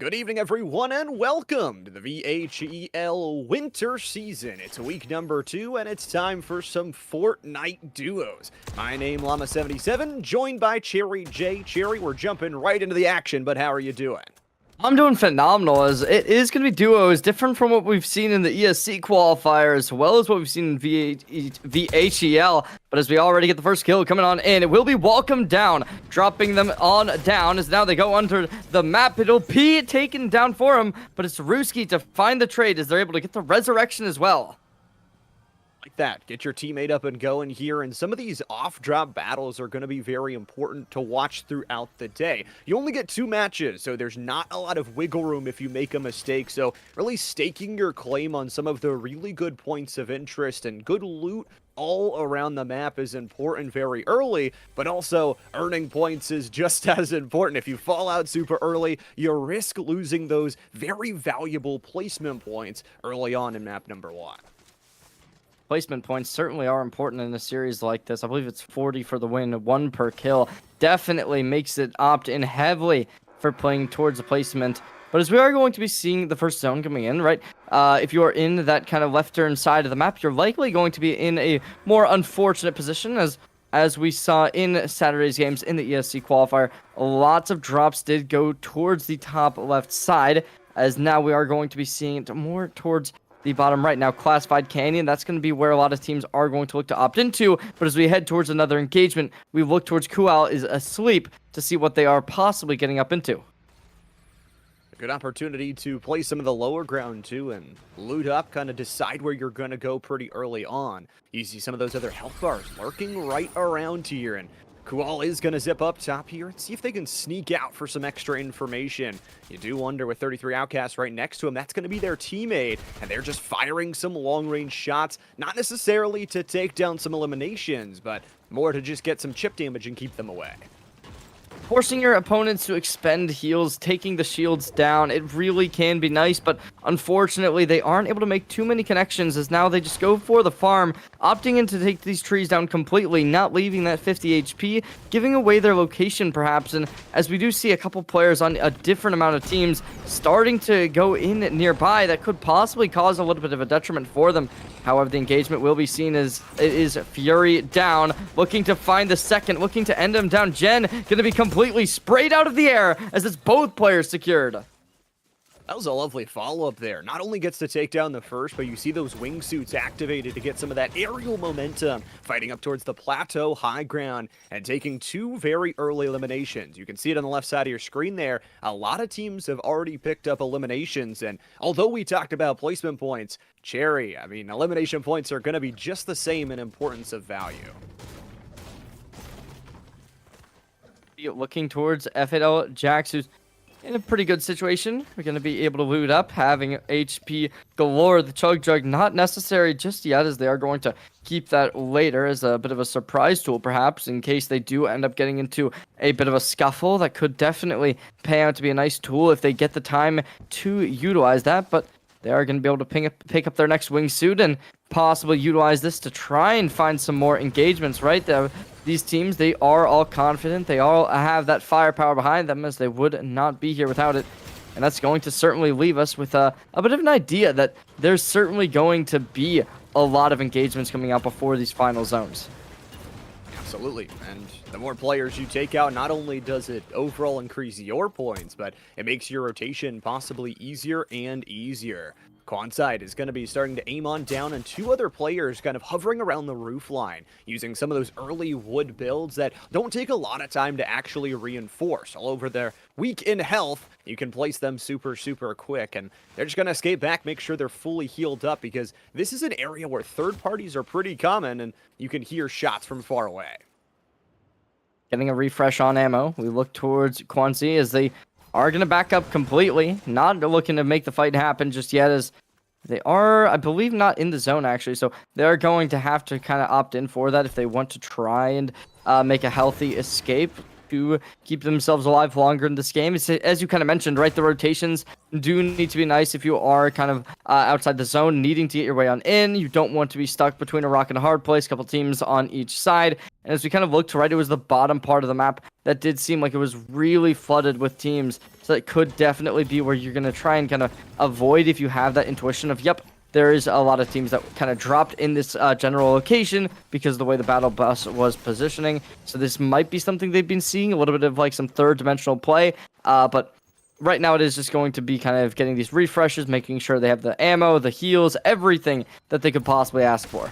Good evening, everyone, and welcome to the VHEL winter season. It's week number 2, and it's time for some Fortnite duos. My name, Llama77, joined by Cherry J. Cherry, we're jumping right into the action, but how are you doing? I'm doing phenomenal, as it is going to be duos, different from what we've seen in the ESC qualifier, as well as what we've seen in VHEL. But as we already get the first kill coming on in, it will be Welcome Down, dropping them on down, as now they go under the map. It'll be taken down for him, but it's Ruski to find the trade, as they're able to get the resurrection as well. Like that, get your teammate up and going here, and some of these off-drop battles are going to be very important to watch throughout the day. You only get 2 matches, so there's not a lot of wiggle room if you make a mistake, so really staking your claim on some of the really good points of interest and good loot all around the map is important very early, but also earning points is just as important. If you fall out super early, you risk losing those very valuable placement points early on in map number 1. Placement points certainly are important in a series like this. I believe it's 40 for the win, 1 per kill. Definitely makes it opt in heavily for playing towards the placement. But as we are going to be seeing the first zone coming in, right? If you are in that kind of left turn side of the map, you're likely going to be in a more unfortunate position, as we saw in Saturday's games in the ESC qualifier. Lots of drops did go towards the top left side, as now we are going to be seeing it more towards the bottom right. Now, Classified Canyon, that's going to be where a lot of teams are going to look to opt into. But as we head towards another engagement, we look towards Kual is asleep to see what they are possibly getting up into. A good opportunity to play some of the lower ground too and loot up, kind of decide where you're going to go pretty early on. You see some of those other health bars lurking right around here, and Kual is going to zip up top here and see if they can sneak out for some extra information. You do wonder, with 33 Outcasts right next to him, that's going to be their teammate, and they're just firing some long-range shots, not necessarily to take down some eliminations, but more to just get some chip damage and keep them away. Forcing your opponents to expend heals, taking the shields down, it really can be nice, but unfortunately they aren't able to make too many connections, as now they just go for the farm, opting in to take these trees down completely, not leaving that 50 HP, giving away their location perhaps. And as we do see a couple players on a different amount of teams starting to go in nearby, that could possibly cause a little bit of a detriment for them. However, the engagement will be seen as it is Fury down, looking to find the second, looking to end him down. Jen going to be completely sprayed out of the air, as it's both players secured. That was a lovely follow-up there. Not only gets to take down the first, but you see those wingsuits activated to get some of that aerial momentum, fighting up towards the plateau high ground and taking 2 very early eliminations. You can see it on the left side of your screen there. A lot of teams have already picked up eliminations, and although we talked about placement points, Cherry, I mean, elimination points are going to be just the same in importance of value. Looking towards VHEL, Jax, who's in a pretty good situation. We're going to be able to loot up, having HP galore. The Chug Jug not necessary just yet, as they are going to keep that later as a bit of a surprise tool, perhaps, in case they do end up getting into a bit of a scuffle. That could definitely pay out to be a nice tool if they get the time to utilize that, but they are going to be able to pick up their next wingsuit and possibly utilize this to try and find some more engagements, right? These teams, they are all confident. They all have that firepower behind them, as they would not be here without it. And that's going to certainly leave us with a bit of an idea that there's certainly going to be a lot of engagements coming out before these final zones. Absolutely, and the more players you take out, not only does it overall increase your points, but it makes your rotation possibly easier and easier. Quanside is going to be starting to aim on down, and 2 other players kind of hovering around the roof line, using some of those early wood builds that don't take a lot of time to actually reinforce. All over their weak in health, you can place them super quick, and they're just going to escape back, make sure they're fully healed up, because this is an area where third parties are pretty common, and you can hear shots from far away. Getting a refresh on ammo, we look towards Quanzi, as they are going to back up completely, not looking to make the fight happen just yet, as they are, I believe, not in the zone, actually. So they're going to have to kind of opt in for that if they want to try and make a healthy escape. to keep themselves alive longer in this game. It's, as you kind of mentioned, right, the rotations do need to be nice if you are kind of outside the zone, needing to get your way on in. You don't want to be stuck between a rock and a hard place, a couple teams on each side. And as we kind of looked, right, it was the bottom part of the map that did seem like it was really flooded with teams. So it could definitely be where you're going to try and kind of avoid if you have that intuition of, yep, there is a lot of teams that kind of dropped in this general location because of the way the battle bus was positioning. So this might be something they've been seeing, a little bit of like some third-dimensional play. But right now it is just going to be kind of getting these refreshes, making sure they have the ammo, the heals, everything that they could possibly ask for.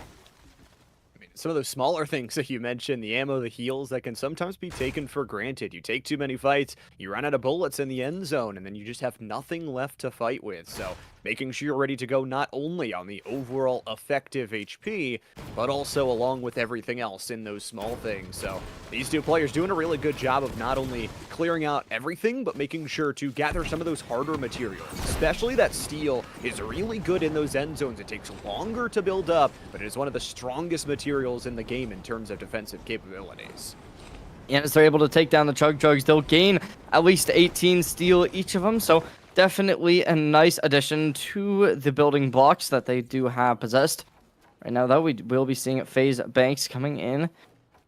Some of those smaller things that you mentioned, the ammo, the heals, that can sometimes be taken for granted. You take too many fights, you run out of bullets in the end zone, and then you just have nothing left to fight with. So making sure you're ready to go not only on the overall effective HP, but also along with everything else in those small things. So these two players doing a really good job of not only clearing out everything, but making sure to gather some of those harder materials. Especially that steel is really good in those end zones. It takes longer to build up, but it is one of the strongest materials in the game in terms of defensive capabilities. And as they're able to take down the Chug Jugs, they'll gain at least 18 steel each of them. So definitely a nice addition to the building blocks that they do have possessed. Right now, though, we will be seeing FaZe Banks coming in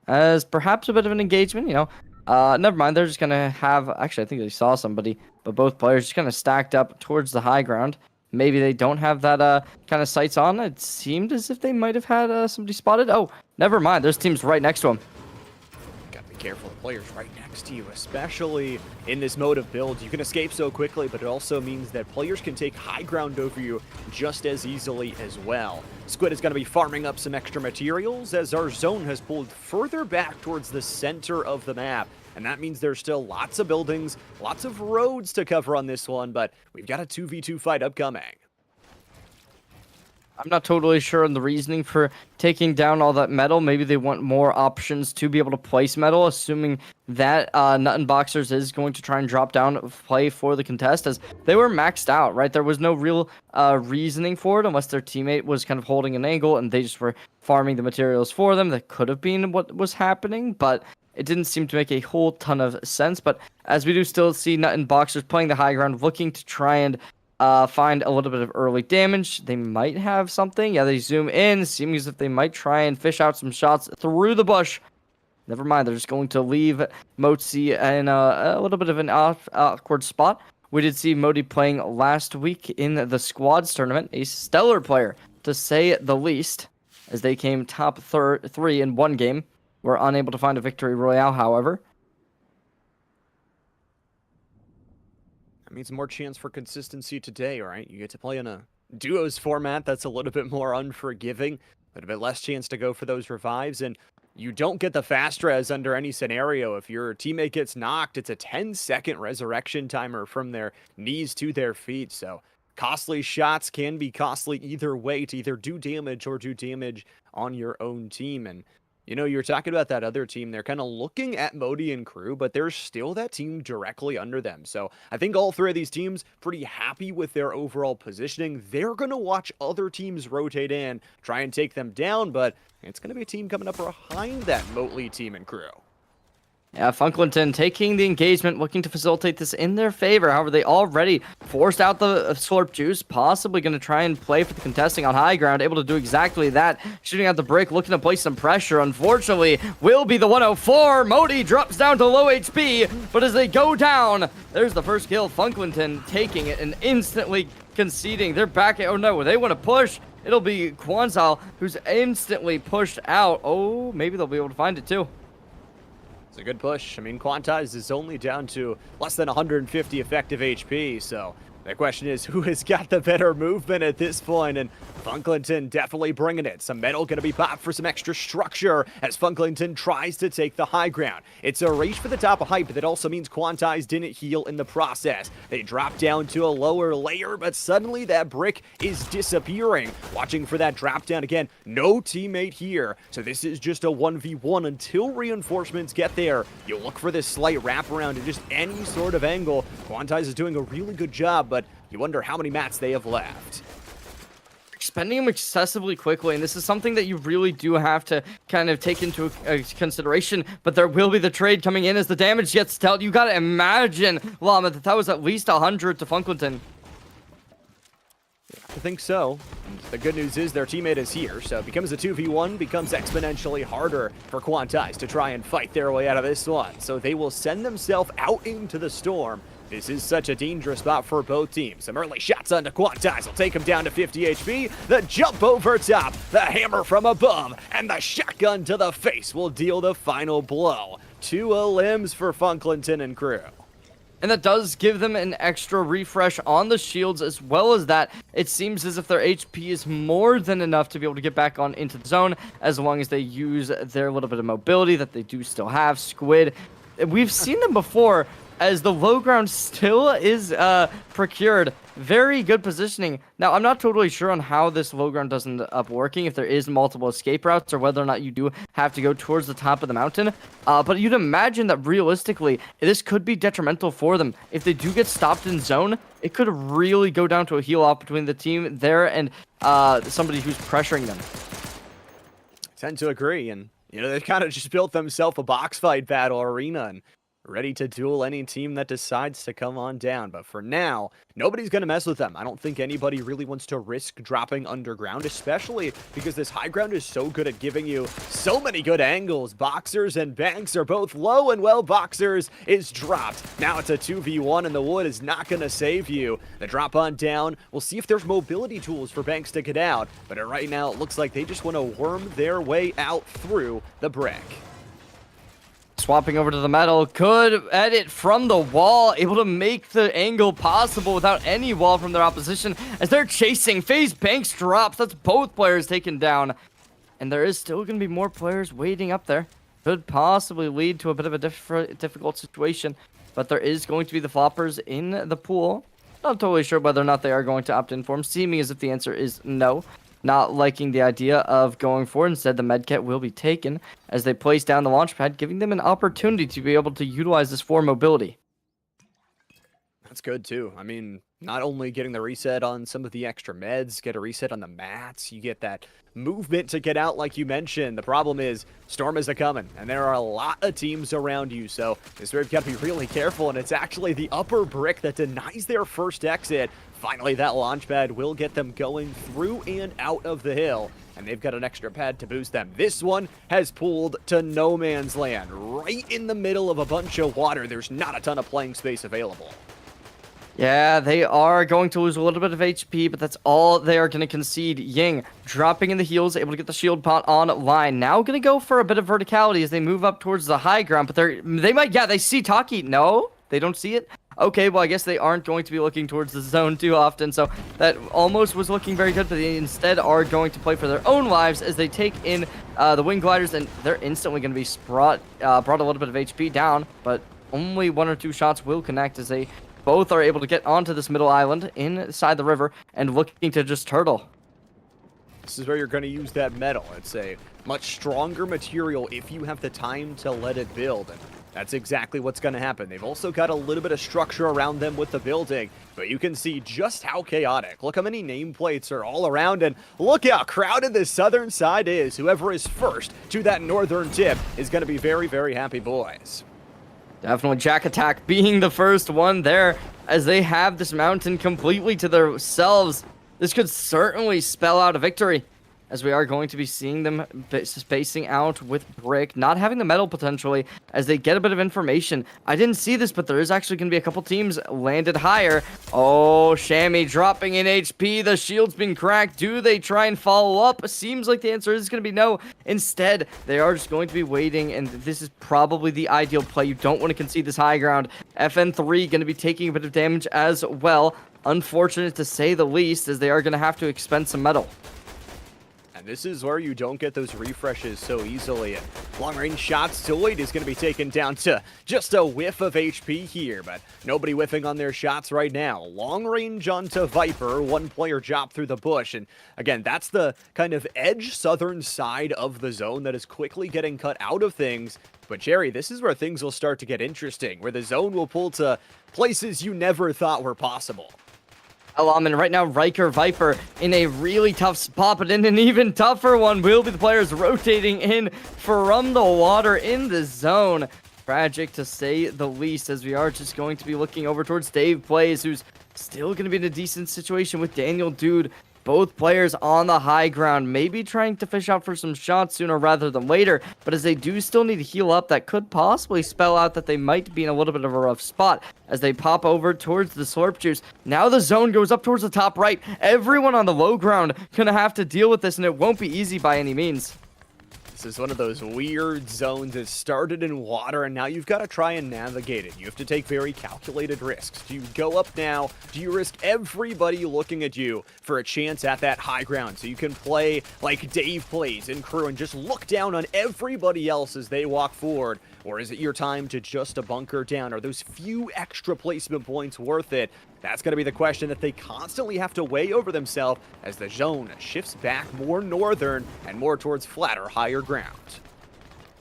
as perhaps a bit of an engagement. You know, never mind. They're just going to have... Actually, I think they saw somebody, but both players just kind of stacked up towards the high ground. Maybe they don't have that kind of sights on. It seemed as if they might have had somebody spotted. Oh, never mind. There's teams right next to them. Gotta be careful of players right next to you, especially in this mode of build. You can escape so quickly, but it also means that players can take high ground over you just as easily as well. Squid is going to be farming up some extra materials as our zone has pulled further back towards the center of the map. And that means there's still lots of buildings, lots of roads to cover on this one, but we've got a 2v2 fight upcoming. I'm not totally sure on the reasoning for taking down all that metal. Maybe they want more options to be able to place metal, assuming that Nut and Boxers is going to try and drop down play for the contest, as they were maxed out, right? There was no real reasoning for it unless their teammate was kind of holding an angle and they just were farming the materials for them. That could have been what was happening, but it didn't seem to make a whole ton of sense. But as we do still see Nut and Boxers playing the high ground, looking to try and find a little bit of early damage. They might have something. Yeah, they zoom in, seeming as if they might try and fish out some shots through the bush. Never mind, they're just going to leave Motzi in a little bit of an awkward spot. We did see Modi playing last week in the squads tournament, a stellar player, to say the least, as they came top 3 in one game. Were unable to find a victory royale, however. That means more chance for consistency today, right? You get to play in a duos format that's a little bit more unforgiving, but a bit less chance to go for those revives, and you don't get the fast res under any scenario. If your teammate gets knocked, it's a 10-second resurrection timer from their knees to their feet, so costly shots can be costly either way to either do damage or do damage on your own team. And you know, you're talking about that other team. They're kind of looking at Modi and crew, but there's still that team directly under them. So I think all three of these teams pretty happy with their overall positioning. They're going to watch other teams rotate in, try and take them down, but it's going to be a team coming up behind that Motley team and crew. Yeah, Funklinton taking the engagement, looking to facilitate this in their favor. However, they already forced out the Slurp Juice, possibly going to try and play for the contesting on high ground, able to do exactly that. Shooting out the brick, looking to place some pressure. Unfortunately, will be the 104. Modi drops down to low HP, but as they go down, there's the first kill. Funklinton taking it and instantly conceding. They're back. Oh no, they want to push. It'll be Quanzal who's instantly pushed out. Oh, maybe they'll be able to find it too. A good push. I mean, Quantize is only down to less than 150 effective HP, so the question is, who has got the better movement at this point? And Funklinton definitely bringing it. Some metal going to be popped for some extra structure as Funklinton tries to take the high ground. It's a race for the top of height, but that also means Quantize didn't heal in the process. They drop down to a lower layer, but suddenly that brick is disappearing. Watching for that drop down again. No teammate here, so this is just a 1v1 until reinforcements get there. You look for this slight wraparound in just any sort of angle. Quantize is doing a really good job, but you wonder how many mats they have left. spending them excessively quickly, and this is something that you really do have to kind of take into consideration. But there will be the trade coming in as the damage gets dealt. You gotta imagine, Llama, that was at least 100 to Funkleton. I think so. And the good news is their teammate is here, so it becomes a 2v1, becomes exponentially harder for Quantize to try and fight their way out of this one. So they will send themselves out into the storm. This is such a dangerous spot for both teams. Some early shots onto Quantize will take him down to 50 HP. The jump over top, the hammer from above, and the shotgun to the face will deal the final blow. 2 limbs for Funkleton and crew. And that does give them an extra refresh on the shields, as well as that it seems as if their HP is more than enough to be able to get back on into the zone, as long as they use their little bit of mobility that they do still have. Squid, we've seen them before, as the low ground still is procured. Very good positioning. Now, I'm not totally sure on how this low ground does end up working, if there is multiple escape routes, or whether or not you do have to go towards the top of the mountain. But you'd imagine that realistically, this could be detrimental for them. If they do get stopped in zone, it could really go down to a heal off between the team there and somebody who's pressuring them. I tend to agree, and they've kind of just built themselves a box fight battle arena and ready to duel any team that decides to come on down. But for now, nobody's going to mess with them. I don't think anybody really wants to risk dropping underground, especially because this high ground is so good at giving you so many good angles. Boxers and Banks are both low, and well, Boxers is dropped. Now it's a 2v1, and the wood is not going to save you. The drop on down, we'll see if there's mobility tools for Banks to get out. But right now, it looks like they just want to worm their way out through the brick. Swapping over to the metal, good edit from the wall, able to make the angle possible without any wall from their opposition as they're chasing. FaZe Banks drops, that's both players taken down. And there is still going to be more players waiting up there. Could possibly lead to a bit of a difficult situation, but there is going to be the floppers in the pool. Not totally sure whether or not they are going to opt in for them, seeming as if the answer is no. Not liking the idea of going forward. Instead, the medkit will be taken as they place down the launch pad, giving them an opportunity to be able to utilize this for mobility. That's good, too. I mean, not only getting the reset on some of the extra meds, get a reset on the mats, you get that movement to get out like you mentioned. The problem is, Storm is a-coming, and there are a lot of teams around you, so this is where you've got to be really careful, and it's actually the upper brick that denies their first exit. Finally, that launch pad will get them going through and out of the hill, and they've got an extra pad to boost them. This one has pulled to no man's land, right in the middle of a bunch of water. There's not a ton of playing space available. Yeah, they are going to lose a little bit of HP, but that's all they are going to concede. Ying dropping in the heels, able to get the shield pot online. Now going to go for a bit of verticality as they move up towards the high ground, but they see Taki. No, they don't see it. Okay, well, I guess they aren't going to be looking towards the zone too often, so that almost was looking very good, but they instead are going to play for their own lives as they take in the wing gliders, and they're instantly going to be brought a little bit of HP down, but only 1 or 2 shots will connect as they both are able to get onto this middle island inside the river and looking to just turtle. This is where you're going to use that metal. It's a much stronger material if you have the time to let it build. And that's exactly what's going to happen. They've also got a little bit of structure around them with the building, but you can see just how chaotic. Look how many nameplates are all around, and look how crowded the southern side is. Whoever is first to that northern tip is going to be very, very happy, boys. Definitely Jack Attack being the first one there as they have this mountain completely to themselves. This could certainly spell out a victory, as we are going to be seeing them spacing out with brick, not having the metal potentially, as they get a bit of information. I didn't see this, but there is actually going to be a couple teams landed higher. Oh, Shammy dropping in HP. The shield's been cracked. Do they try and follow up? Seems like the answer is going to be no. Instead, they are just going to be waiting, and this is probably the ideal play. You don't want to concede this high ground. FN3 going to be taking a bit of damage as well. Unfortunate to say the least, as they are going to have to expend some metal. And this is where you don't get those refreshes so easily. And long-range shots, Zoid is going to be taken down to just a whiff of HP here, but nobody whiffing on their shots right now. Long range onto Viper, 1 player drop through the bush, and again, that's the kind of edge southern side of the zone that is quickly getting cut out of things. But Jerry, this is where things will start to get interesting, where the zone will pull to places you never thought were possible. And right now, Riker Viper in a really tough spot, but in an even tougher one will be the players rotating in from the water in the zone. Tragic to say the least, as we are just going to be looking over towards Dave Plays, who's still going to be in a decent situation with Daniel Dude. Both players on the high ground, maybe trying to fish out for some shots sooner rather than later, but as they do still need to heal up, that could possibly spell out that they might be in a little bit of a rough spot as they pop over towards the Slurp Juice. Now the zone goes up towards the top right. Everyone on the low ground gonna have to deal with this, and it won't be easy by any means. This is one of those weird zones that started in water, and now you've got to try and navigate it. You have to take very calculated risks. Do you go up now? Do you risk everybody looking at you for a chance at that high ground so you can play like Dave Plays and crew and just look down on everybody else as they walk forward? Or is it your time to just bunker down? Are those few extra placement points worth it? That's going to be the question that they constantly have to weigh over themselves as the zone shifts back more northern and more towards flatter, higher ground.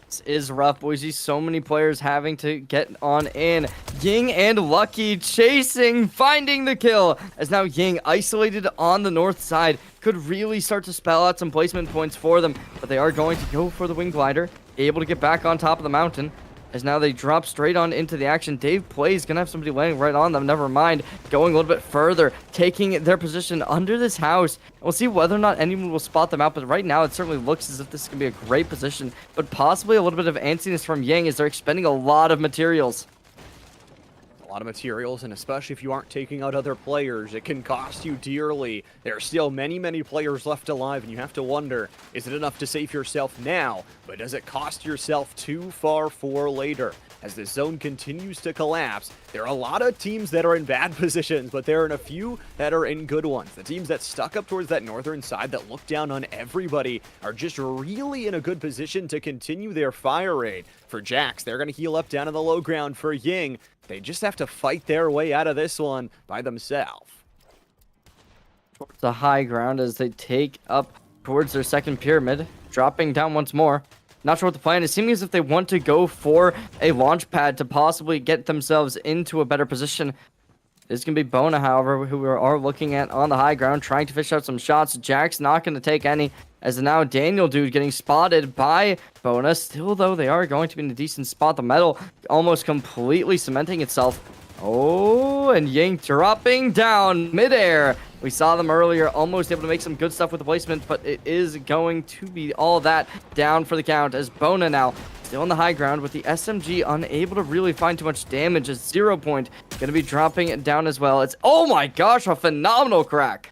This is rough, boys. So many players having to get on in. Ying and Lucky chasing, finding the kill, as now Ying, isolated on the north side, could really start to spell out some placement points for them, but they are going to go for the wing glider, able to get back on top of the mountain. As now they drop straight on into the action. Dave Plays gonna have somebody landing right on them. Never mind. Going a little bit further, taking their position under this house. We'll see whether or not anyone will spot them out, but right now it certainly looks as if this is gonna be a great position, but possibly a little bit of antsiness from Yang as they're expending a lot of materials. A lot of materials, and especially if you aren't taking out other players, it can cost you dearly. There are still many players left alive, and you have to wonder, is it enough to save yourself now, but does it cost yourself too far for later? As the zone continues to collapse, there are a lot of teams that are in bad positions, but there are a few that are in good ones. The teams that stuck up towards that northern side that look down on everybody are just really in a good position to continue their fire rate. For Jax, they're going to heal up down on the low ground. For Ying, they just have to fight their way out of this one by themselves. Towards the high ground as they take up towards their second pyramid, dropping down once more. Not sure what the plan is. Seeming as if they want to go for a launch pad to possibly get themselves into a better position. This is going to be Bona, however, who we are looking at on the high ground, trying to fish out some shots. Jack's not going to take any, as now Daniel Dude getting spotted by Bona. Still, though, they are going to be in a decent spot. The metal almost completely cementing itself. Oh, and Ying dropping down midair. We saw them earlier, almost able to make some good stuff with the placement, but it is going to be all that down for the count, as Bona now still on the high ground with the SMG unable to really find too much damage, as 0 Point going to be dropping down as well. It's, oh my gosh, a phenomenal crack.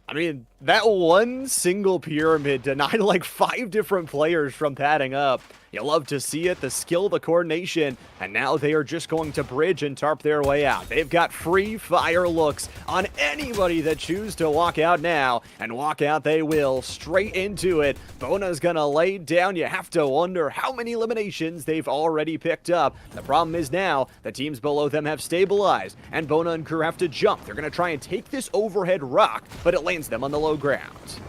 I mean, that one single pyramid denied like 5 different players from padding up. You love to see it, the skill, the coordination, and now they are just going to bridge and tarp their way out. They've got free fire looks on anybody that choose to walk out now, and walk out they will, straight into it. Bona's gonna lay down. You have to wonder how many eliminations they've already picked up. The problem is now, the teams below them have stabilized, and Bona and crew have to jump. They're gonna try and take this overhead rock, but it lands them on the low ground.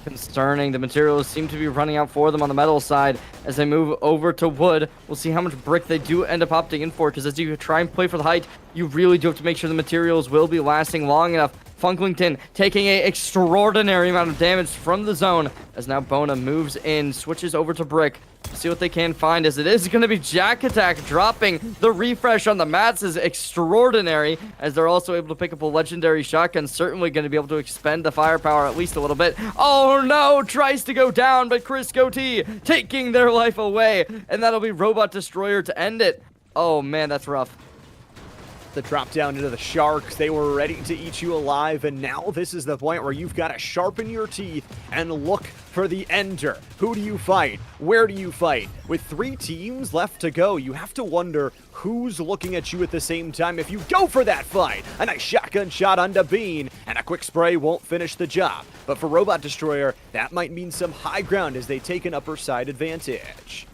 Concerning. The materials seem to be running out for them on the metal side as they move over to wood. We'll see how much brick they do end up opting in for, because as you try and play for the height, you really do have to make sure the materials will be lasting long enough. Funklington taking an extraordinary amount of damage from the zone as now Bona moves in, switches over to brick. See what they can find, as it is going to be Jack Attack dropping. The refresh on the mats is extraordinary, as they're also able to pick up a legendary shotgun. Certainly going to be able to expend the firepower at least a little bit. Oh no, tries to go down, but Chris Goatee taking their life away, and that'll be Robot Destroyer to end it. Oh man, that's rough. The drop down into the sharks, they were ready to eat you alive, and now this is the point where you've got to sharpen your teeth and look for the ender. Who do you fight? Where do you fight? With 3 teams left to go, you have to wonder who's looking at you at the same time if you go for that fight. A nice shotgun shot onto Bean, and a quick spray won't finish the job. But for Robot Destroyer, that might mean some high ground as they take an upper side advantage.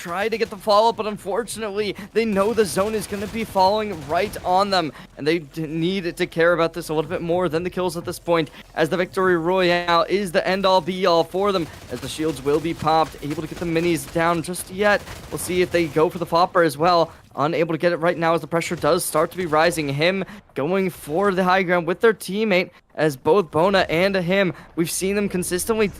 try to get the follow-up, but unfortunately, they know the zone is going to be falling right on them, and they need to care about this a little bit more than the kills at this point, as the Victory Royale is the end-all be-all for them, as the shields will be popped, able to get the minis down just yet. We'll see if they go for the flopper as well. Unable to get it right now as the pressure does start to be rising. Him going for the high ground with their teammate, as both Bona and him, we've seen them consistently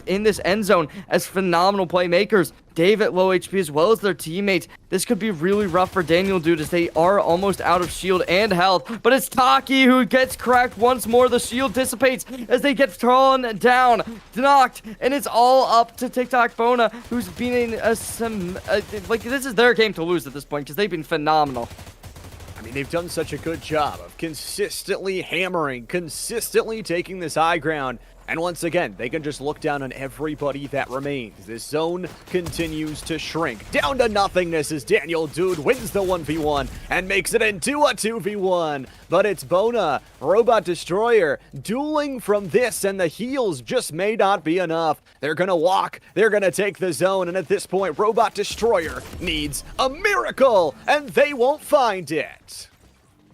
in this end zone as phenomenal playmakers. Dave at low HP as well as their teammate. This could be really rough for Daniel, dude, as they are almost out of shield and health. But it's Taki who gets cracked once more. The shield dissipates as they get thrown down, knocked, and it's all up to TikTok Bona, who's been in like, this is their game to lose at this point because they've been phenomenal. I mean, they've done such a good job of consistently hammering, consistently taking this high ground. And once again, they can just look down on everybody that remains. This zone continues to shrink down to nothingness as Daniel Dude wins the 1v1 and makes it into a 2v1. But it's Bona, Robot Destroyer, dueling from this, and the heals just may not be enough. They're gonna walk, they're gonna take the zone, and at this point, Robot Destroyer needs a miracle, and they won't find it.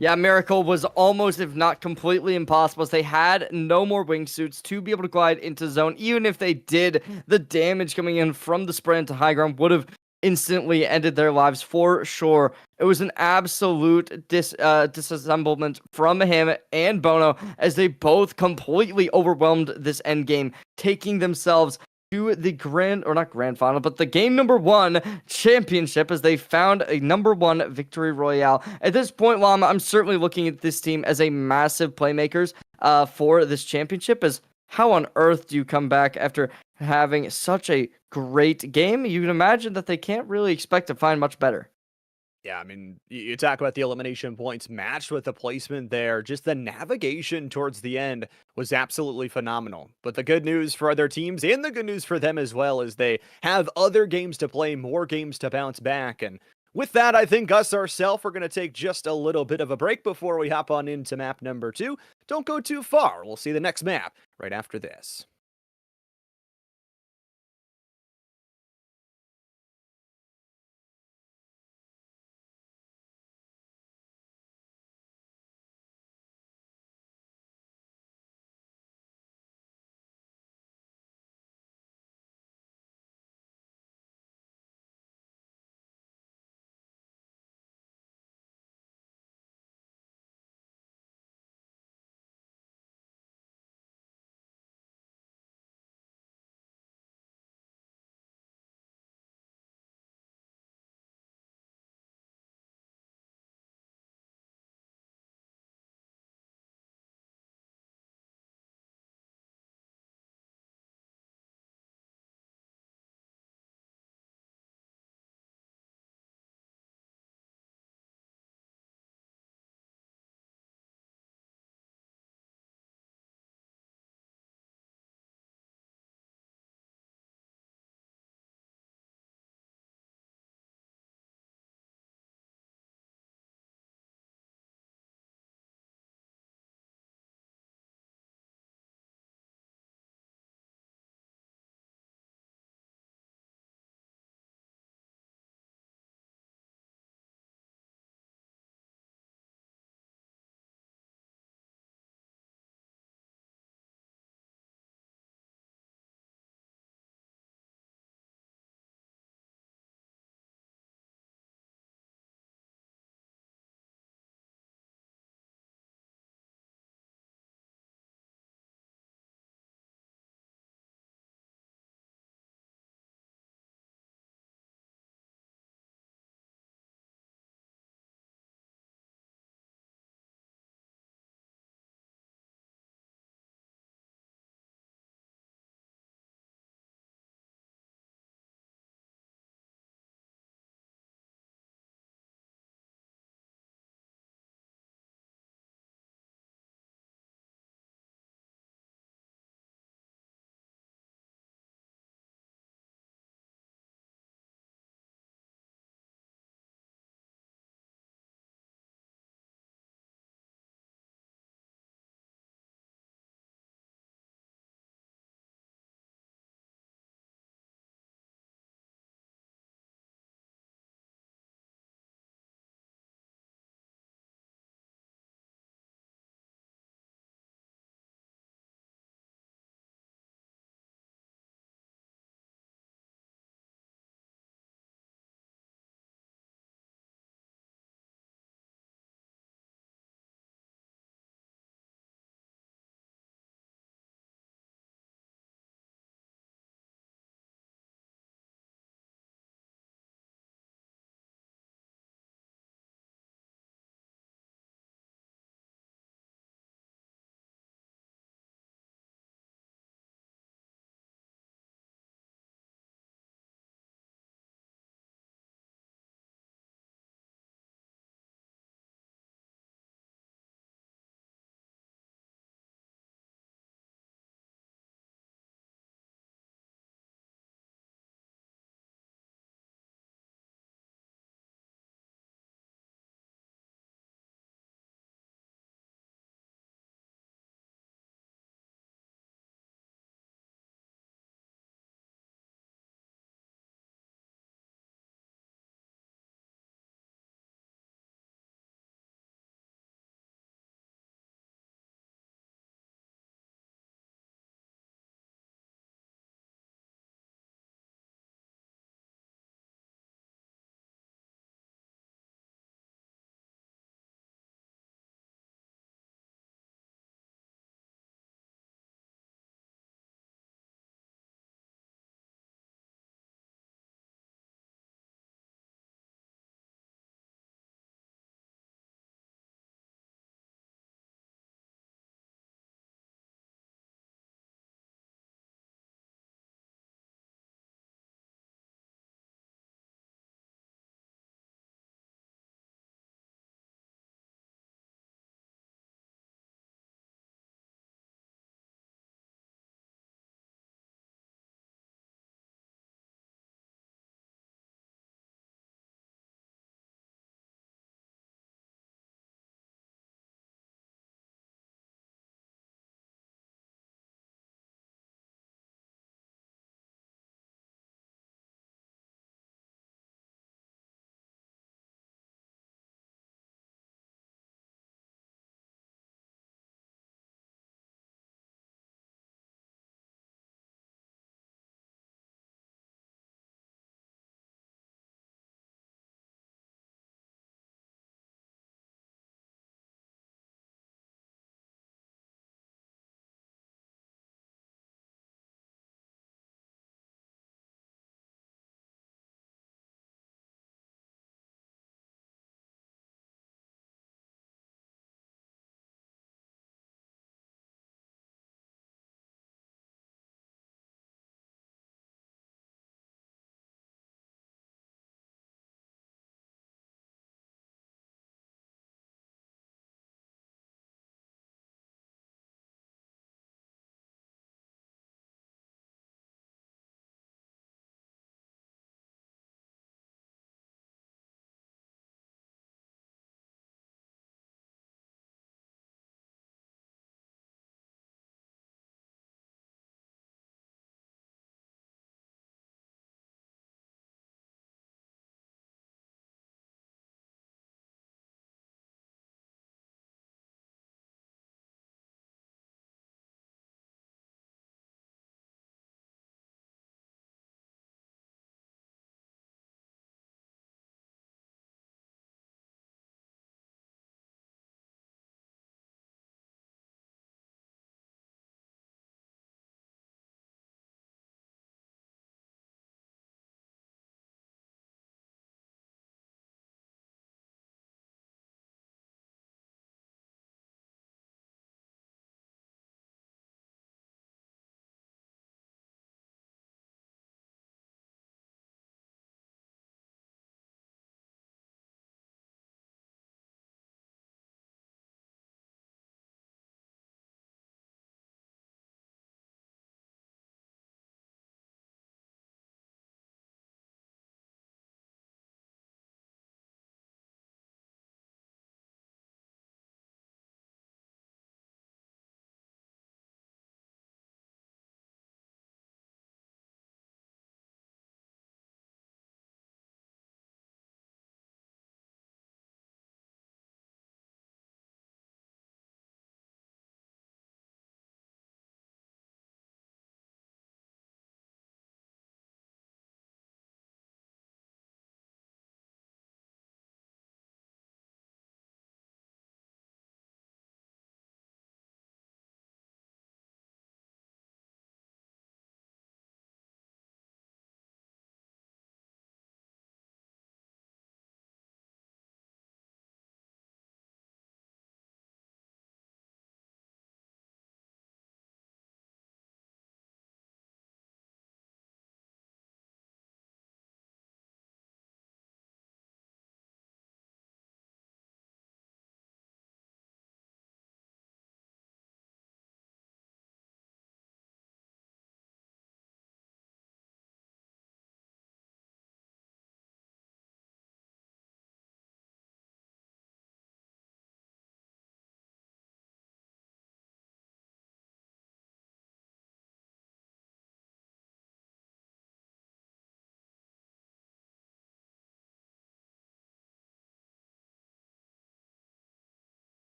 Yeah, Miracle was almost, if not completely impossible, as they had no more wingsuits to be able to glide into zone. Even if they did, the damage coming in from the spread into high ground would have instantly ended their lives for sure. It was an absolute disassemblement from him and Bono, as they both completely overwhelmed this end game, taking themselves to the grand final, but the game number 1 championship, as they found a number 1 victory royale. At this point, Llama, I'm certainly looking at this team as a massive playmakers for this championship. As how on earth do you come back after having such a great game? You can imagine that they can't really expect to find much better. Yeah, I mean, you talk about the elimination points matched with the placement there. Just the navigation towards the end was absolutely phenomenal. But the good news for other teams and the good news for them as well is they have other games to play, more games to bounce back. And with that, I think us ourselves are going to take just a little bit of a break before we hop on into map number 2. Don't go too far. We'll see the next map right after this.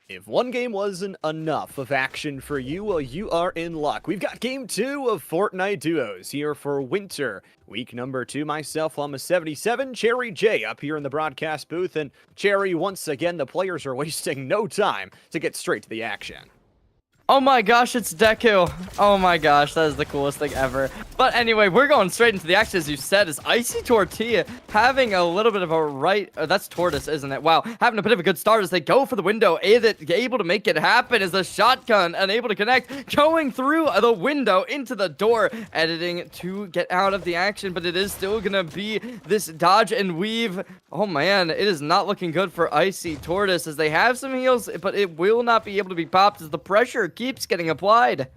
If one game wasn't enough of action for you, well, you are in luck. We've got game 2 of Fortnite Duos here for Winter. Week number 2, myself, Llama77, Cherry J up here in the broadcast booth. And Cherry, once again, the players are wasting no time to get straight to the action. Oh my gosh, it's Deku. Oh my gosh, that is the coolest thing ever. But anyway, we're going straight into the action, as you said, is Icy Tortilla having a little bit of a that's Tortoise, isn't it? Wow, having a bit of a good start as they go for the window. Able to make it happen is the shotgun, unable to connect, going through the window into the door, editing to get out of the action, but it is still gonna be this dodge and weave. Oh man, it is not looking good for Icy Tortoise as they have some heals, but it will not be able to be popped as the pressure keeps getting applied.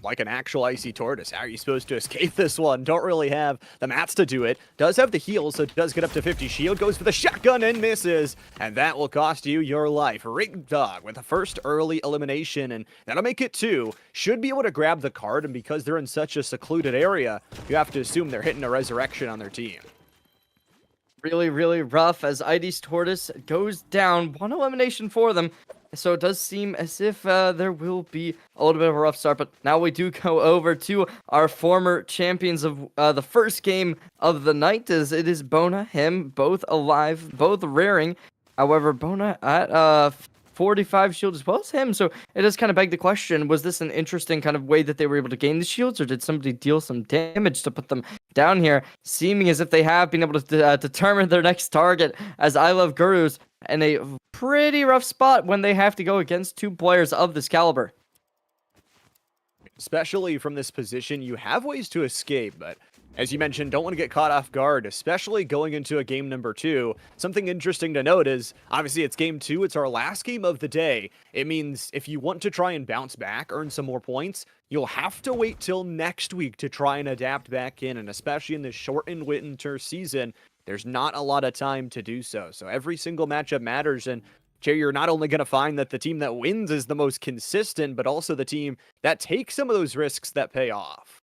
Like an actual Icy Tortoise, how are you supposed to escape this one? Don't really have the mats to do it. Does have the heal, so does get up to 50 shield. Goes for the shotgun and misses. And that will cost you your life. Rig Dog with the first early elimination, and that'll make it 2. Should be able to grab the card, and because they're in such a secluded area, you have to assume they're hitting a resurrection on their team. Really rough as Icy Tortoise goes down. One elimination for them. So it does seem as if there will be a little bit of a rough start, but now we do go over to our former champions of the first game of the night. As it is Bona, him, both alive, both rearing. However, Bona at 45 shield as well as him, so it does kind of beg the question, was this an interesting kind of way that they were able to gain the shields, or did somebody deal some damage to put them down here, seeming as if they have been able to determine their next target, as I Love Gurus in a pretty rough spot when they have to go against 2 players of this caliber. Especially from this position, you have ways to escape, but as you mentioned, don't want to get caught off guard, especially going into a game number 2. Something interesting to note is, obviously it's game 2, it's our last game of the day. It means if you want to try and bounce back, earn some more points, you'll have to wait till next week to try and adapt back in, and especially in this shortened winter season, there's not a lot of time to do so. So every single matchup matters, and Jay, you're not only going to find that the team that wins is the most consistent, but also the team that takes some of those risks that pay off.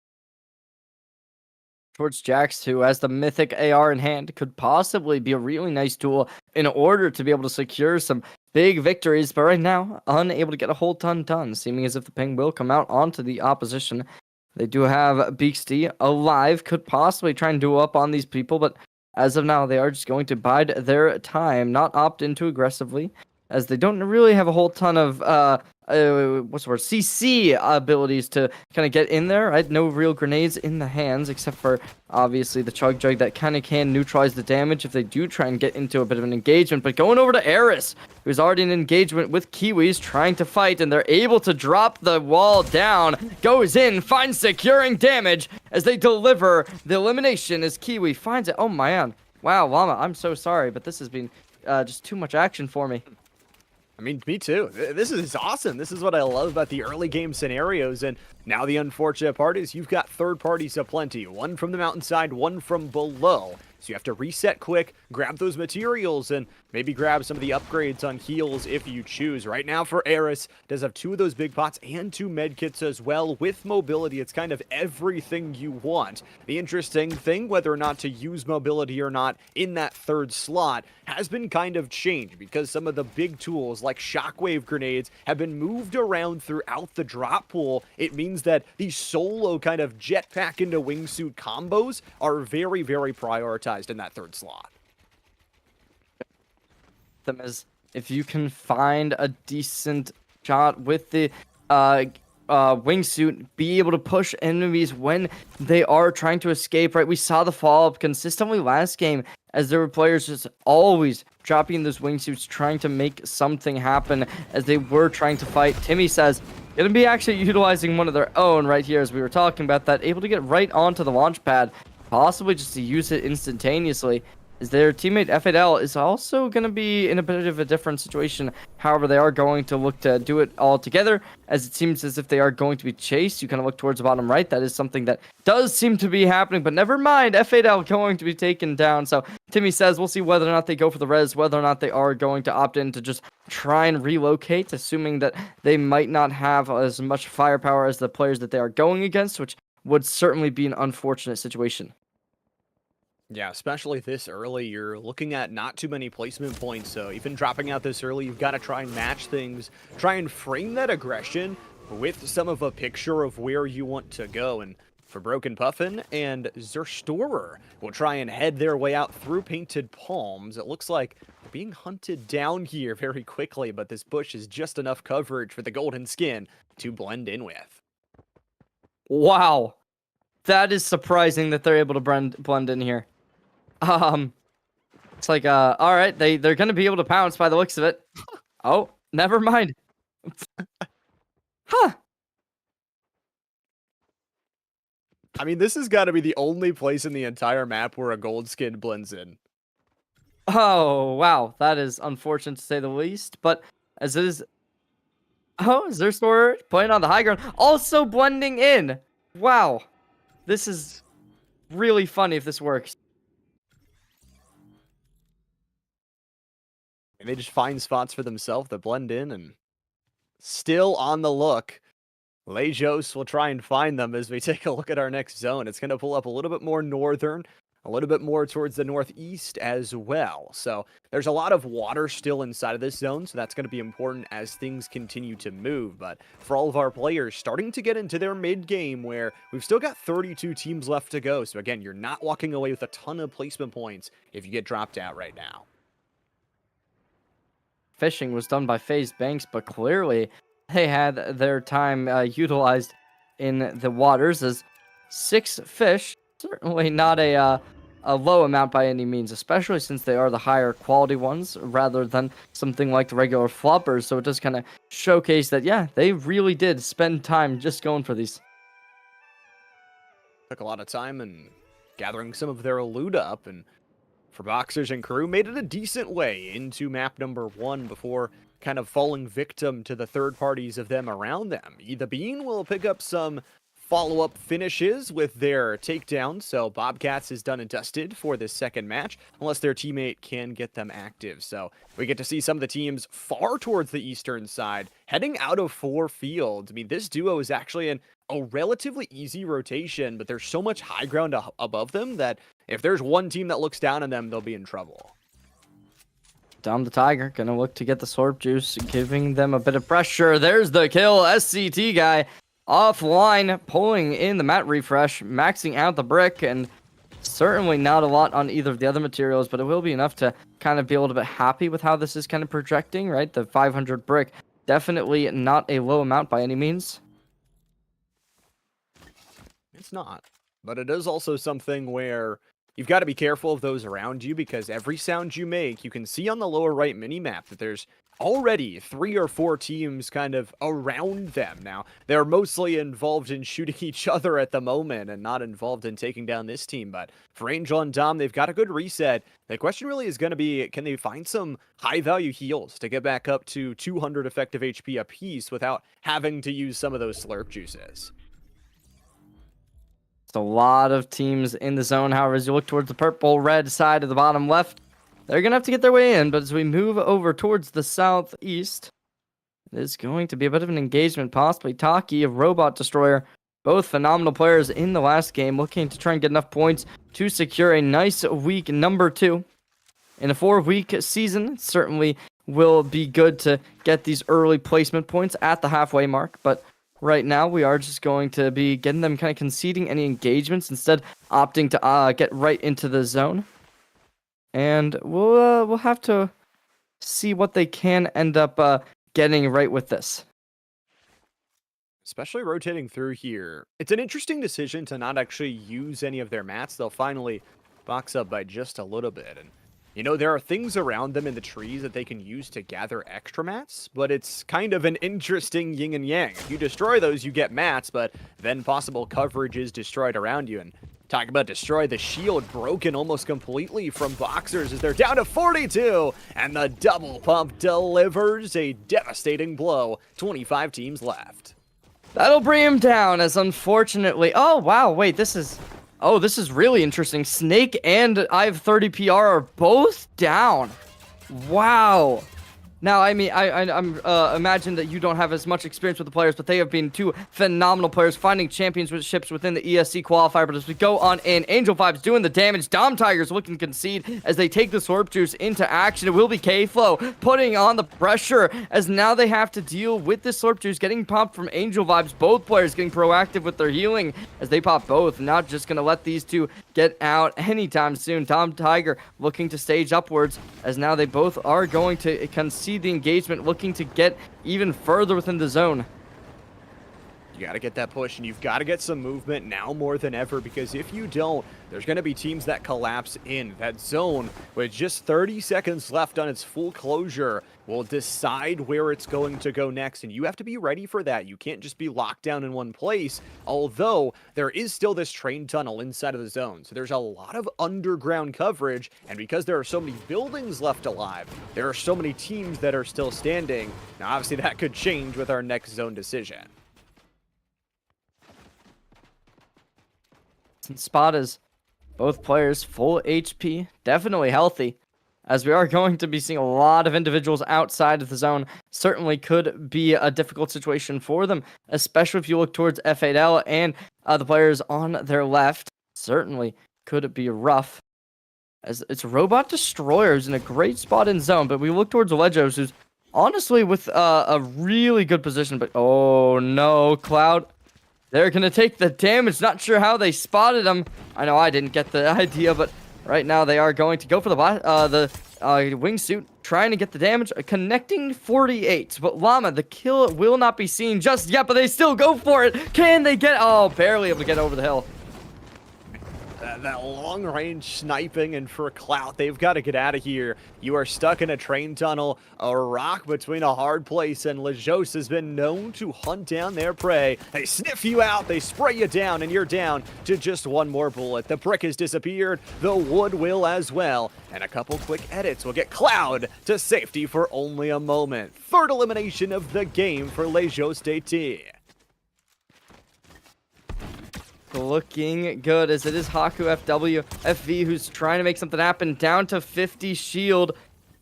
Towards Jax, who has the mythic AR in hand, could possibly be a really nice tool in order to be able to secure some big victories, but right now, unable to get a whole ton done, seeming as if the ping will come out onto the opposition. They do have Beaksty alive, could possibly try and duel up on these people, but as of now, they are just going to bide their time, not opt in too aggressively, as they don't really have a whole ton of CC abilities to kind of get in there, right? No real grenades in the hands, except for obviously the Chug Jug that kind of can neutralize the damage if they do try and get into a bit of an engagement. But going over to Eris, who's already in engagement with Kiwis trying to fight, and they're able to drop the wall down, goes in, finds securing damage as they deliver the elimination as Kiwi finds it. Oh man, wow, Llama, I'm so sorry, but this has been just too much action for me. I mean, me too. This is awesome. This is what I love about the early game scenarios. And now the unfortunate part is you've got third parties aplenty. One from the mountainside, one from below. So you have to reset quick, grab those materials, and maybe grab some of the upgrades on heals if you choose. Right now for Eris, does have 2 of those big pots and 2 medkits as well. With mobility, it's kind of everything you want. The interesting thing, whether or not to use mobility or not in that third slot, has been kind of changed because some of the big tools like shockwave grenades have been moved around throughout the drop pool. It means that these solo kind of jetpack into wingsuit combos are very prioritized in that third slot. Them as if you can find a decent shot with the wingsuit, be able to push enemies when they are trying to escape, right? We saw the follow-up consistently last game as there were players just always dropping those wingsuits, trying to make something happen as they were trying to fight. Timmy says, gonna be actually utilizing one of their own right here as we were talking about that, able to get right onto the launch pad, possibly just to use it instantaneously, as their teammate VHEL is also going to be in a bit of a different situation. However, they are going to look to do it all together, as it seems as if they are going to be chased. You kind of look towards the bottom right. That is something that does seem to be happening, but never mind. VHEL going to be taken down. So Timmy says we'll see whether or not they go for the res, whether or not they are going to opt in to just try and relocate, assuming that they might not have as much firepower as the players that they are going against, which would certainly be an unfortunate situation. Yeah, especially this early, you're looking at not too many placement points, so even dropping out this early, you've got to try and match things, try and frame that aggression with some of a picture of where you want to go. And for Broken Puffin and Zerstorer will try and head their way out through Painted Palms. It looks like they're being hunted down here very quickly, but this bush is just enough coverage for the golden skin to blend in with. Wow. That is surprising that they're able to blend in here. It's like, all right, they're going to be able to pounce by the looks of it. Oh, never mind. Huh. I mean, this has got to be the only place in the entire map where a gold skin blends in. Oh, wow. That is unfortunate to say the least. But as it is... Oh, is their scorer playing on the high ground? Also blending in. Wow. This is really funny if this works. And they just find spots for themselves that blend in and still on the look. Lejos will try and find them as we take a look at our next zone. It's going to pull up a little bit more northern, a little bit more towards the northeast as well. So there's a lot of water still inside of this zone, so that's going to be important as things continue to move. But for all of our players, starting to get into their mid-game where we've still got 32 teams left to go. So again, you're not walking away with a ton of placement points if you get dropped out right now. Fishing was done by FaZe Banks, but clearly they had their time utilized in the waters as 6 fish. Certainly not a low amount by any means, especially since they are the higher quality ones rather than something like the regular floppers. So it does kind of showcase that, yeah, they really did spend time just going for these. Took a lot of time and gathering some of their loot up, and for Boxers and crew, made it a decent way into map number 1 before kind of falling victim to the third parties of them around them. The Bean will pick up some follow-up finishes with their takedown, so Bobcats is done and dusted for this second match, unless their teammate can get them active. So we get to see some of the teams far towards the eastern side, heading out of 4 fields. I mean, this duo is actually in a relatively easy rotation, but there's so much high ground above them that if there's one team that looks down on them, they'll be in trouble. Dom the Tiger gonna look to get the Slurp Juice, giving them a bit of pressure. There's the kill. SCT guy offline, pulling in the mat refresh, maxing out the brick, and certainly not a lot on either of the other materials, but it will be enough to kind of be a little bit happy with how this is kind of projecting, right? The 500 brick, definitely not a low amount by any means. It's not, but it is also something where you've got to be careful of those around you, because every sound you make, you can see on the lower right minimap that there's already 3 or 4 teams kind of around them. Now, they're mostly involved in shooting each other at the moment and not involved in taking down this team. But for Angel and Dom, they've got a good reset. The question really is going to be, can they find some high-value heals to get back up to 200 effective HP apiece without having to use some of those slurp juices? It's a lot of teams in the zone. However, as you look towards the purple-red side of the bottom left, they're going to have to get their way in. But as we move over towards the southeast, it is going to be a bit of an engagement. Possibly Taki of Robot Destroyer. Both phenomenal players in the last game, looking to try and get enough points to secure a nice week number 2. In a 4-week season, it certainly will be good to get these early placement points at the halfway mark. But right now, we are just going to be getting them kind of conceding any engagements, instead opting to get right into the zone. And we'll have to see what they can end up getting right with this. Especially rotating through here. It's an interesting decision to not actually use any of their mats. They'll finally box up by just a little bit. And, you know, there are things around them in the trees that they can use to gather extra mats, but it's kind of an interesting yin and yang. If you destroy those, you get mats, but then possible coverage is destroyed around you. And talk about destroy, the shield broken almost completely from Boxers as they're down to 42, and the double pump delivers a devastating blow. 25 teams left. That'll bring him down, as unfortunately... Oh, wow, wait, this is really interesting. Snake and I have 30 PR are both down. Wow. Now, I mean, I'm imagine that you don't have as much experience with the players, but they have been two phenomenal players, finding championships within the ESC qualifier. But as we go on in, Angel Vibes doing the damage. Dom Tigers looking to concede as they take the Slurp Juice into action. It will be K-Flow putting on the pressure as now they have to deal with the Slurp Juice getting popped from Angel Vibes. Both players getting proactive with their healing as they pop both. Not just going to let these two get out anytime soon. Dom Tiger looking to stage upwards as now they both are going to concede the engagement, looking to get even further within the zone. You got to get that push, and you've got to get some movement now more than ever, because if you don't, there's going to be teams that collapse in. That zone, with just 30 seconds left on its full closure, will decide where it's going to go next, and you have to be ready for that. You can't just be locked down in one place, although there is still this train tunnel inside of the zone, so there's a lot of underground coverage, and because there are so many buildings left alive, there are so many teams that are still standing. Now, obviously, that could change with our next zone decision. Spot is both players full HP, definitely healthy, as we are going to be seeing a lot of individuals outside of the zone. Certainly could be a difficult situation for them, especially if you look towards VHEL and the players on their left. Certainly could be rough, as it's Robot Destroyers in a great spot in zone, but we look towards Legos, who's honestly with a really good position, but oh no, Cloud. They're going to take the damage. Not sure how they spotted him. I know I didn't get the idea, but right now they are going to go for the wingsuit, trying to get the damage. Connecting 48. But Llama, the kill will not be seen just yet, but they still go for it. Can they get... Oh, barely able to get over the hill. That long-range sniping, and for Clout, they've got to get out of here. You are stuck in a train tunnel, a rock between a hard place, and Lejos has been known to hunt down their prey. They sniff you out, they spray you down, and you're down to just one more bullet. The brick has disappeared, the wood will as well, and a couple quick edits will get Cloud to safety for only a moment. Third elimination of the game for Lejos DT. Looking good, as it is Haku FV who's trying to make something happen. Down to 50 shield.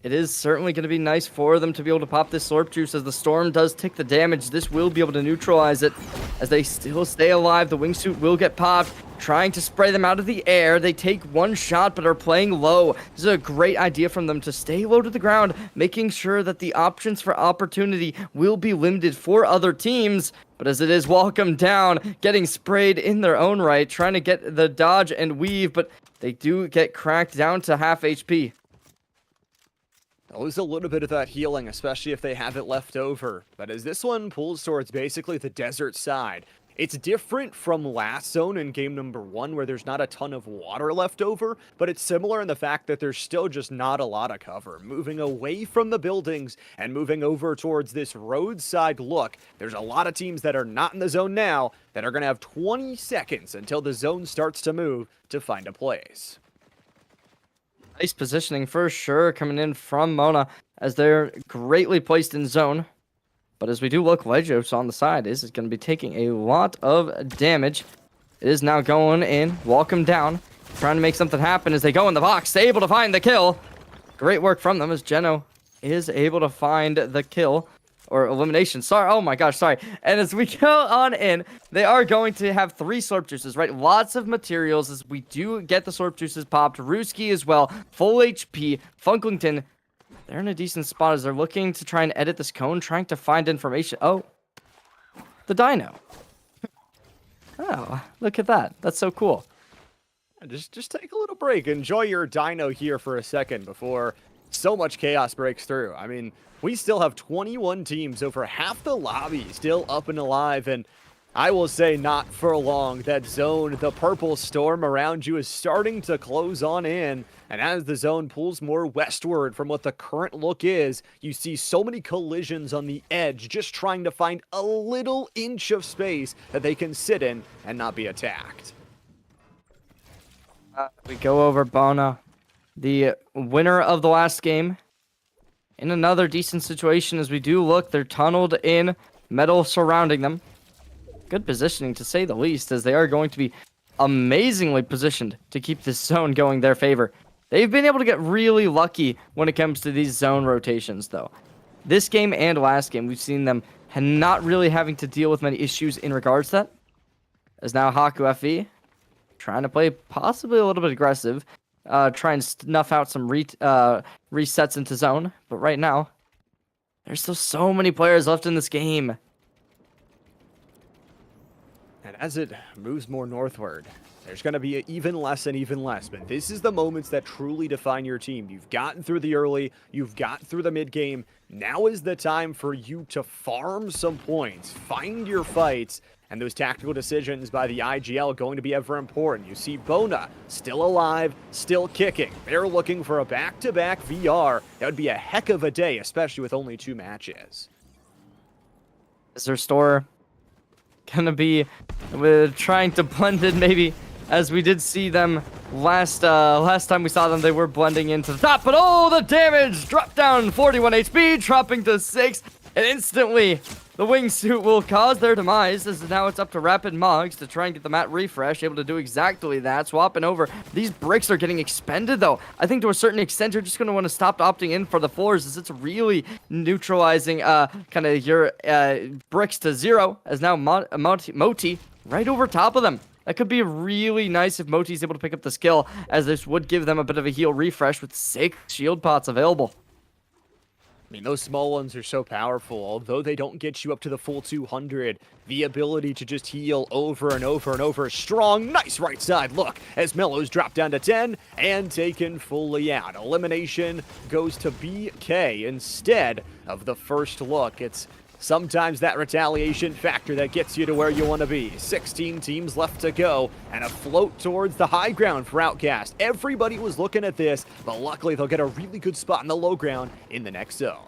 It is certainly going to be nice for them to be able to pop this Slurp Juice as the Storm does take the damage. This will be able to neutralize it as they still stay alive. The wingsuit will get popped, trying to spray them out of the air. They take one shot but are playing low. This is a great idea from them to stay low to the ground, making sure that the options for opportunity will be limited for other teams. But as it is Welcome Down, getting sprayed in their own right, trying to get the dodge and weave, but they do get cracked down to half HP. Lose a little bit of that healing, especially if they have it left over. But as this one pulls towards basically the desert side, it's different from last zone in game number 1, where there's not a ton of water left over, but it's similar in the fact that there's still just not a lot of cover. Moving away from the buildings and moving over towards this roadside look, there's a lot of teams that are not in the zone now that are going to have 20 seconds until the zone starts to move to find a place. Nice positioning for sure coming in from Mona as they're greatly placed in zone. But as we do look, Legos on the side is going to be taking a lot of damage. It is now going in, Welcome Down, trying to make something happen as they go in the box. They're able to find the kill. Great work from them as Geno is able to find the kill. Or elimination. Sorry. Oh my gosh. Sorry. And as we go on in, they are going to have 3 Slurp Juices, right? Lots of materials as we do get the Slurp Juices popped. Ruski as well. Full HP. Funklington. They're in a decent spot as they're looking to try and edit this cone, trying to find information. Oh. The dino. Oh, look at that. That's so cool. Just take a little break. Enjoy your dino here for a second before so much chaos breaks through. I mean, we still have 21 teams, over half the lobby still up and alive, and I will say not for long. That zone, the purple storm around you is starting to close on in, and as the zone pulls more westward from what the current look is, you see so many collisions on the edge, just trying to find a little inch of space that they can sit in and not be attacked. We go over Bona, the winner of the last game, in another decent situation. As we do look, they're tunneled in, metal surrounding them. Good positioning to say the least, as they are going to be amazingly positioned to keep this zone going their favor. They've been able to get really lucky when it comes to these zone rotations, though. this game and last game, we've seen them not really having to deal with many issues in regards to that. As now Haku FE trying to play possibly a little bit aggressive, try and snuff out some resets into zone. But right now, there's still so many players left in this game. And as it moves more northward, there's going to be even less and even less. But this is the moments that truly define your team. You've gotten through the early, you've gotten through the mid game. Now is the time for you to farm some points, find your fights, and those tactical decisions by the IGL going to be ever important. You see Bona still alive, still kicking. They're looking for a back-to-back VR. That would be a heck of a day, especially with only 2 matches. Is their store gonna be trying to blend in maybe, as we did see them last time we saw them, they were blending into the top, but oh, the damage dropped down 41 HP, dropping to 6, and instantly the wingsuit will cause their demise, as now it's up to Rapid Mogs to try and get the map refresh, able to do exactly that, swapping over. These bricks are getting expended, though. I think to a certain extent, you're just going to want to stop opting in for the floors, as it's really neutralizing kind of your bricks to 0, as now Moti right over top of them. That could be really nice if Moti's able to pick up the skill, as this would give them a bit of a heal refresh with 6 shield pots available. I mean, those small ones are so powerful. Although they don't get you up to the full 200, the ability to just heal over and over and over is strong. Nice right side look as Mellows drop down to 10 and taken fully out. Elimination goes to BK instead of the first look. It's sometimes that retaliation factor that gets you to where you want to be. 16 teams left to go, and a float towards the high ground for Outcast. Everybody was looking at this, but luckily they'll get a really good spot in the low ground in the next zone.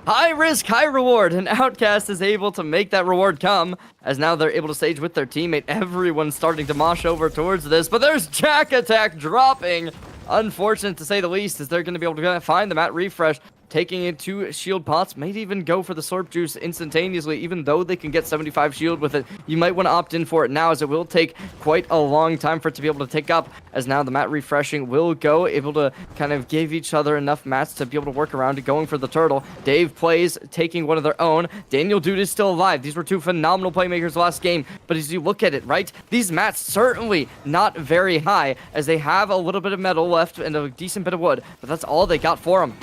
High risk, high reward, and Outcast is able to make that reward come, as now they're able to stage with their teammate. Everyone's starting to mosh over towards this, but there's Jack Attack dropping. Unfortunate to say the least, as they're going to be able to find the mat refresh. Taking in 2 shield pots, might even go for the slurp juice instantaneously, even though they can get 75 shield with it. You might want to opt in for it now, as it will take quite a long time for it to be able to take up, as now the mat refreshing will go, able to kind of give each other enough mats to be able to work around, going for the turtle. Dave plays, taking one of their own. Daniel Dude is still alive. These were 2 phenomenal playmakers last game, but as you look at it, right, these mats certainly not very high, as they have a little bit of metal left and a decent bit of wood, but that's all they got for them.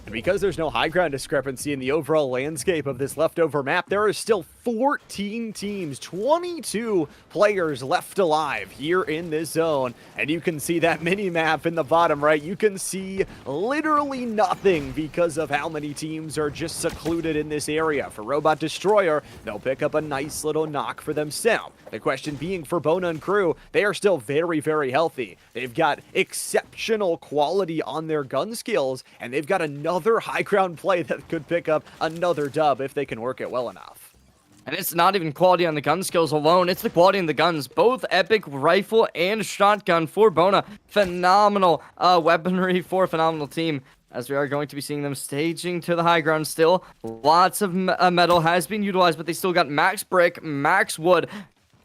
And because there's no high ground discrepancy in the overall landscape of this leftover map, there are still 14 teams, 22 players left alive here in this zone. And you can see that mini map in the bottom right. You can see literally nothing because of how many teams are just secluded in this area. For Robot Destroyer, they'll pick up a nice little knock for themselves. The question being for Bona and crew, they are still very, very healthy. They've got exceptional quality on their gun skills, and they've got another high ground play that could pick up another dub if they can work it well enough. And it's not even quality on the gun skills alone, it's the quality in the guns. Both epic rifle and shotgun for Bona. Phenomenal weaponry for a phenomenal team, as we are going to be seeing them staging to the high ground still. Lots of metal has been utilized, but they still got max brick, max wood.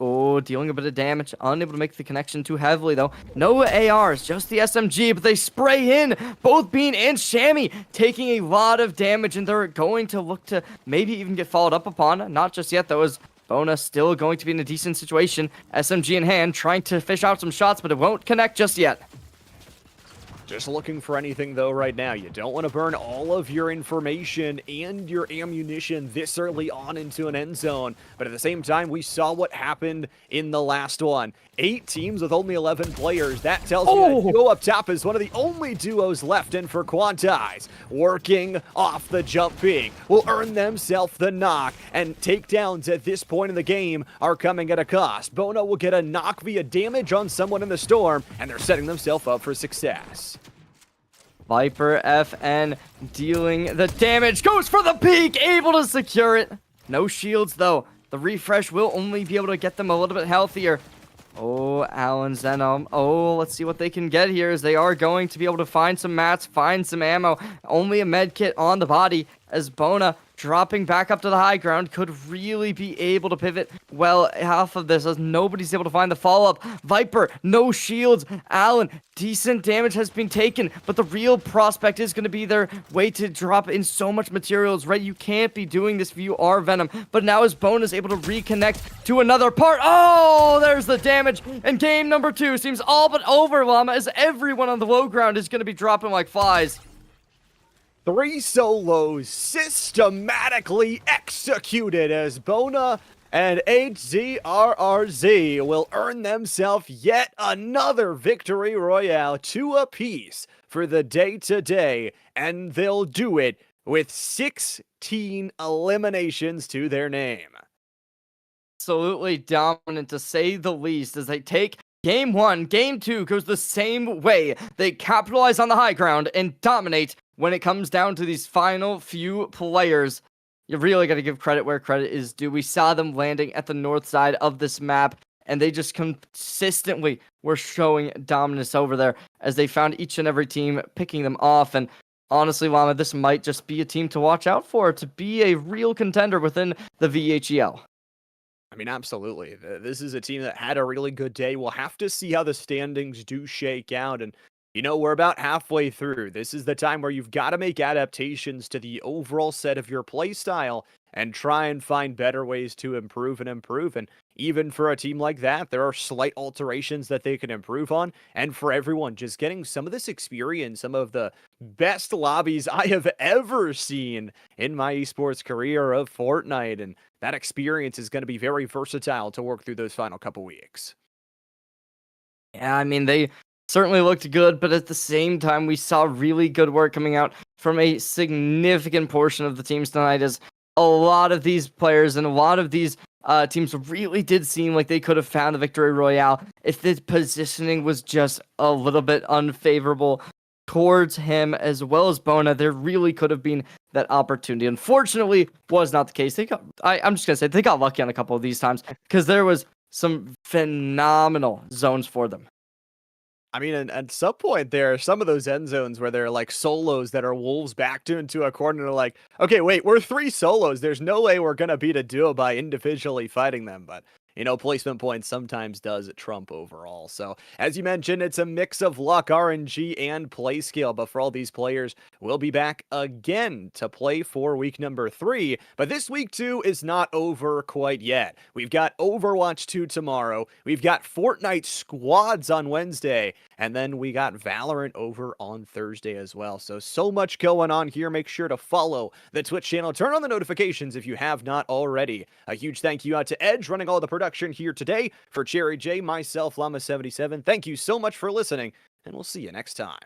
Oh, dealing a bit of damage. Unable to make the connection too heavily, though. No ARs, just the SMG, but they spray in. Both Bean and Shammy taking a lot of damage, and they're going to look to maybe even get followed up upon. Not just yet, though, as Bona still going to be in a decent situation. SMG in hand, trying to fish out some shots, but it won't connect just yet. Just looking for anything, though, right now. You don't want to burn all of your information and your ammunition this early on into an end zone. But at the same time, we saw what happened in the last one. 8 teams with only 11 players. That tells me that duo up top is one of the only duos left in for Quantize. Working off the jump peak will earn themselves the knock, and takedowns at this point in the game are coming at a cost. Bona will get a knock via damage on someone in the storm, and they're setting themselves up for success. Viper FN dealing the damage, goes for the peak, able to secure it. No shields though. The refresh will only be able to get them a little bit healthier. Oh, Alan Zenom. Oh, let's see what they can get here, as they are going to be able to find some mats, find some ammo. Only a med kit on the body, as Bona dropping back up to the high ground could really be able to pivot well off of this, as nobody's able to find the follow-up. Viper, no shields. Allen, decent damage has been taken, but the real prospect is going to be their way to drop in so much materials, right? You can't be doing this if you are Venom. But now as Bone is able to reconnect to another part. Oh, there's the damage. And game number 2 seems all but over, Llama, as everyone on the low ground is going to be dropping like flies. 3 solos systematically executed as Bona and HZRRZ will earn themselves yet another victory royale, 2 apiece for the day today, and they'll do it with 16 eliminations to their name. Absolutely dominant, to say the least, as they take game 1. Game 2 goes the same way. They capitalize on the high ground and dominate when it comes down to these final few players. You really got to give credit where credit is due. We saw them landing at the north side of this map, and they just consistently were showing dominance over there as they found each and every team picking them off. And honestly, Llama, this might just be a team to watch out for, to be a real contender within the VHEL. I mean, absolutely. This is a team that had a really good day. We'll have to see how the standings do shake out. And, you know, we're about halfway through. This is the time where you've got to make adaptations to the overall set of your playstyle and try and find better ways to improve and improve. And even for a team like that, there are slight alterations that they can improve on. And for everyone, just getting some of this experience, some of the best lobbies I have ever seen in my esports career of Fortnite. And that experience is going to be very versatile to work through those final couple weeks. Yeah, I mean, they certainly looked good, but at the same time, we saw really good work coming out from a significant portion of the teams tonight, as a lot of these players and a lot of these teams really did seem like they could have found a victory royale if the positioning was just a little bit unfavorable towards him as well as Bona. There really could have been that opportunity. Unfortunately, was not the case. I'm just gonna say they got lucky on a couple of these times, because there was some phenomenal zones for them. I mean, and at some point there are some of those end zones where they're like solos that are wolves backed into a corner. They're like, okay, wait, we're 3 solos. There's no way we're going to beat a duo by individually fighting them. But, you know, placement points sometimes does trump overall. So, as you mentioned, it's a mix of luck, RNG, and play skill. But for all these players, we'll be back again to play for week number 3. But this week 2 is not over quite yet. We've got Overwatch 2 tomorrow. We've got Fortnite squads on Wednesday. And then we got Valorant over on Thursday as well. So much going on here. Make sure to follow the Twitch channel. Turn on the notifications if you have not already. A huge thank you out to Edge running all the production here today. For Cherry J, myself, Llama77, thank you so much for listening, and we'll see you next time.